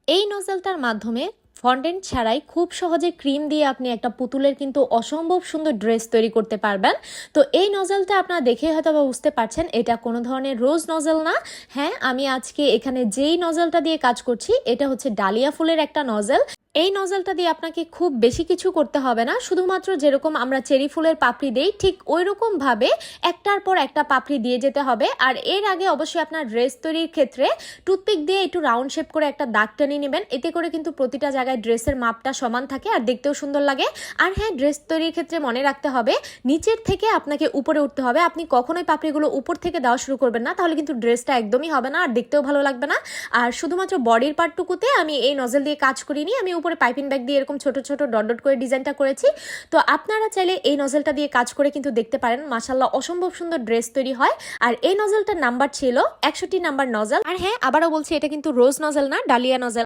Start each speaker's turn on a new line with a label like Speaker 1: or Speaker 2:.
Speaker 1: এই নজলটার মাধ্যমে ফন্ডেন্ট ছাড়াই খুব সহজে ক্রিম দিয়ে আপনি একটা পুতুলের কিন্তু অসম্ভব সুন্দর ড্রেস তৈরি করতে পারবেন। তো এই নজলটা আপনারা দেখে হয়তো বা বুঝতে পারছেন এটা কোনো ধরনের রোজ নজল না। হ্যাঁ, আমি আজকে এখানে যেই নজলটা দিয়ে কাজ করছি এটা হচ্ছে ডালিয়া ফুলের একটা নজল। এই নজলটা দিয়ে আপনাকে খুব বেশি কিছু করতে হবে না, শুধুমাত্র যেরকম আমরা চেরি ফুলের পাপড়ি দেই ঠিক ওই রকম ভাবে একটার পর একটা পাপড়ি দিয়ে যেতে হবে। আর এর আগে অবশ্যই আপনার ড্রেস তৈরির ক্ষেত্রে টুথপিক দিয়ে একটু রাউন্ড শেপ করে একটা দাগ টেনে নেবেন, এতে করে কিন্তু প্রতিটা জায়গায় ড্রেসের মাপটা সমান থাকে আর দেখতেও সুন্দর লাগে। আর হ্যাঁ, ড্রেস তৈরির ক্ষেত্রে মনে রাখতে হবে নিচের থেকে আপনাকে উপরে উঠতে হবে। আপনি কখনোই পাপড়িগুলো উপর থেকে দেওয়া শুরু করবেন না, তাহলে কিন্তু ড্রেসটা একদমই হবে না আর দেখতেও ভালো লাগবে না। আর শুধুমাত্র বডির পার্টটুকুতে আমি এই নজল দিয়ে কাজ করিনি, আমি উপরে পাইপিং ব্যাগ দিয়ে এরকম ছোট ছোট ডট ডট করে ডিজাইনটা করেছি। তো আপনারা চাইলে এই নজলটা দিয়ে কাজ করে কিন্তু দেখতে পারেন, মাশাআল্লাহ অসম্ভব সুন্দর ড্রেস তৈরি হয়। আর এই নজলটার নাম্বার ছিল 61 নাম্বার নজল। আর হ্যাঁ, আবারও বলছি এটা কিন্তু রোজ নজল না, ডালিয়া নজল।